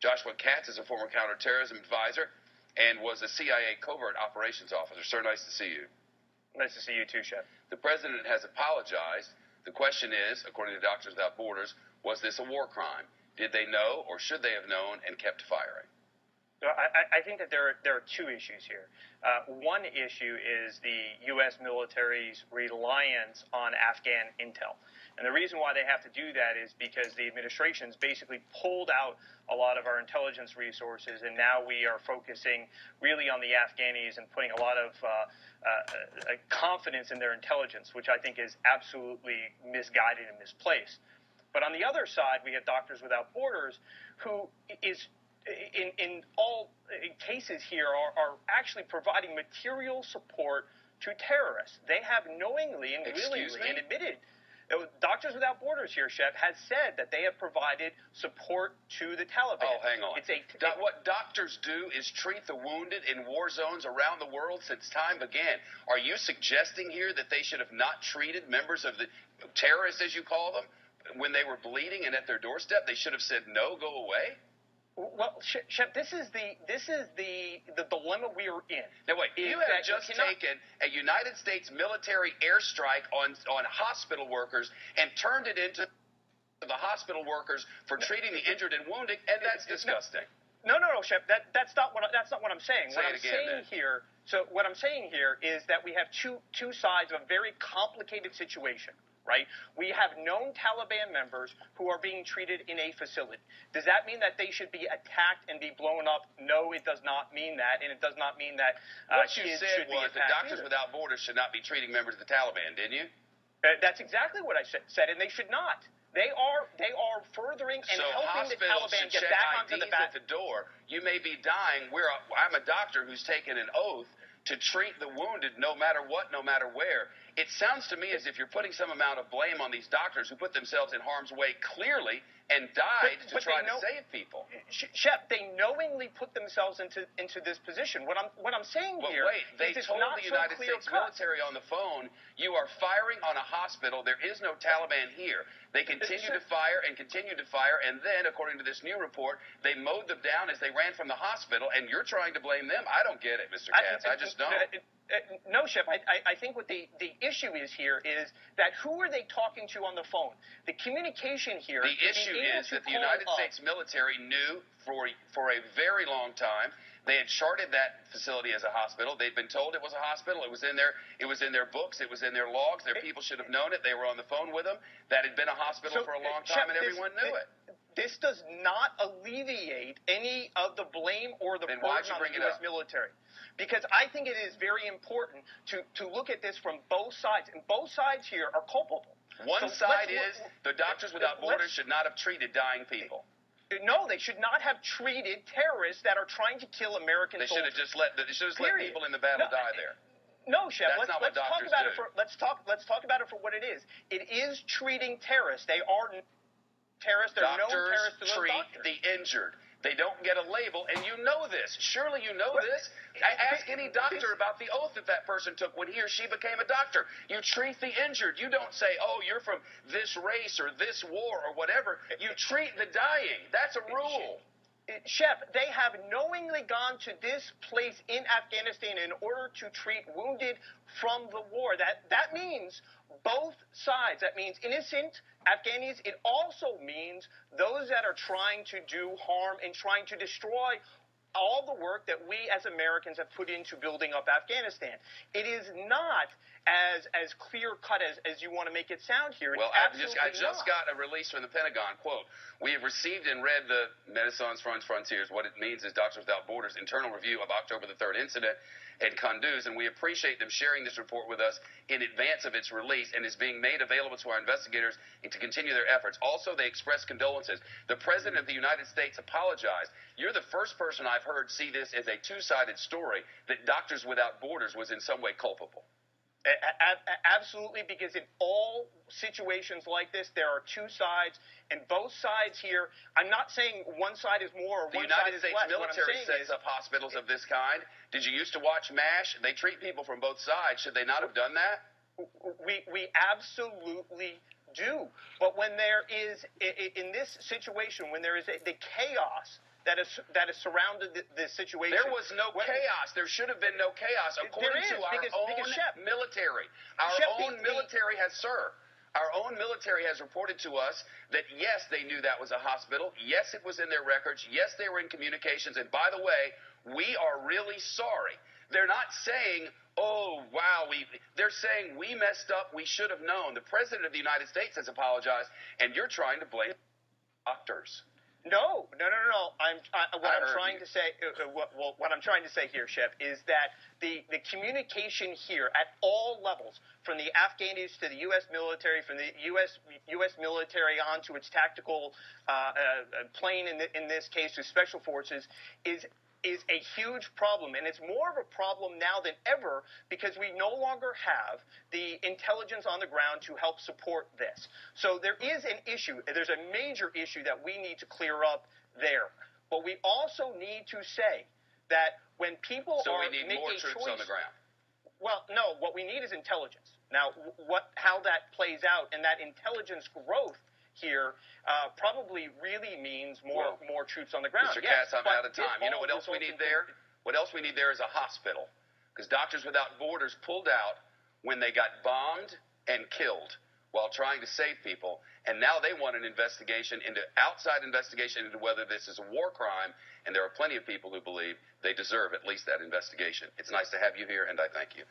Joshua Katz is a former counterterrorism advisor and was a CIA covert operations officer. Sir, nice to see you. Nice to see you too, Shep. The president has apologized. The question is, according to Doctors Without Borders, was this a war crime? Did they know, or should they have known and kept firing? So I think that there are two issues here. One issue is the U.S. military's reliance on Afghan intel. And the reason why they have to do that is because the administration's basically pulled out a lot of our intelligence resources, and now we are focusing really on the Afghanis and putting a lot of confidence in their intelligence, which I think is absolutely misguided and misplaced. But on the other side, we have Doctors Without Borders, who is in all cases here are actually providing material support to terrorists. They have knowingly and willingly and admitted. Doctors Without Borders here, Shep, has said that they have provided support to the Taliban. Oh, hang on. What doctors do is treat the wounded in war zones around the world since time began. Are you suggesting here that they should have not treated members of the terrorists, as you call them, when they were bleeding and at their doorstep? They should have said, no, go away? Well, Shep, this is the dilemma we are in. Now wait, you have just taken a United States military airstrike on hospital workers and turned it into the hospital workers for treating the injured and wounded, and that's disgusting. No, Shep. That's not what I'm saying. What I'm saying here is that we have two sides of a very complicated situation. Right? We have known Taliban members who are being treated in a facility. Does that mean that they should be attacked and be blown up? No, it does not mean that, and it does not mean that what you said was that Doctors Without Borders should not be treating members of the Taliban, didn't you? That's exactly what I said, and they should not. They are furthering and helping the Taliban get back onto the back. At the door. You may be dying. I'm a doctor who's taken an oath to treat the wounded no matter what, no matter where. It sounds to me as if you're putting some amount of blame on these doctors who put themselves in harm's way clearly and died to try to save people. Shep, they knowingly put themselves into this position. What I'm saying here wait, they told the United States military on the phone, you are firing on a hospital. There is no Taliban here. They continue to fire and continue to fire, and then, according to this new report, they mowed them down as they ran from the hospital, and you're trying to blame them? I don't get it, Mr. Katz. I just don't. No, Shep. I think what the issue is here is that who are they talking to on the phone? The communication here. The issue is that the United States military knew for a very long time. They had charted that facility as a hospital. They'd been told it was a hospital. It was in their books. It was in their logs. Their people should have known it. They were on the phone with them. That had been a hospital for a long time, and everyone knew it. This does not alleviate any of the blame or the burden on the U.S. military. Because I think it is very important to look at this from both sides. And both sides here are culpable. One side is the Doctors Without Borders should not have treated dying people. No, they should not have treated terrorists that are trying to kill American soldiers. They should have let people in the battle die there. No, Shep. Let's talk about it for what it is. It is treating terrorists. They are terrorists. They're known terrorists to those doctors. Treat the injured. They don't get a label, and you know this. Surely you know this. Ask any doctor about the oath that person took when he or she became a doctor. You treat the injured. You don't say, oh, you're from this race or this war or whatever. You treat the dying. That's a rule. Shep, they have knowingly gone to this place in Afghanistan in order to treat wounded from the war. That means both sides. That means innocent Afghanis. It also means those that are trying to do harm and trying to destroy all the work that we as Americans have put into building up Afghanistan. It is not as clear-cut as you want to make it sound here. Well, I just got a release from the Pentagon. Quote, we have received and read the Médecins Sans Frontières. What it means is Doctors Without Borders' internal review of October the 3rd incident at Kunduz, and we appreciate them sharing this report with us in advance of its release and is being made available to our investigators to continue their efforts. Also, they express condolences. The President of the United States apologized. You're the first person I've heard see this as a two-sided story, that Doctors Without Borders was in some way culpable. Absolutely, because in all situations like this, there are two sides, and both sides here, I'm not saying one side is more or one side is less. The United States military sets up hospitals of this kind. Did you used to watch MASH? They treat people from both sides. Should they not have done that? We absolutely do. But when there is, in this situation, when there is the chaos that has surrounded the situation. There was no chaos. There should have been no chaos, according to our own military. Our own military has reported to us that, yes, they knew that was a hospital. Yes, it was in their records. Yes, they were in communications. And by the way, we are really sorry. They're not saying, oh, wow, they're saying we messed up, we should have known. The President of the United States has apologized, and you're trying to blame doctors. No. What I'm trying to say here, Shep, is that the communication here at all levels, from the Afghanis to the U.S. military, from the U.S. military onto its tactical plane in this case to special forces, is a huge problem, and it's more of a problem now than ever because we no longer have the intelligence on the ground to help support this. So there is an issue. There's a major issue that we need to clear up there. But we also need to say that when people we need more troops on the ground. Well, no, what we need is intelligence. Now, how that plays out and that intelligence growth here probably really means more troops on the ground. Mr. Cass, I'm out of time. You know what else we need there? What else we need there is a hospital. Because Doctors Without Borders pulled out when they got bombed and killed while trying to save people. And now they want an outside investigation into whether this is a war crime. And there are plenty of people who believe they deserve at least that investigation. It's nice to have you here, and I thank you.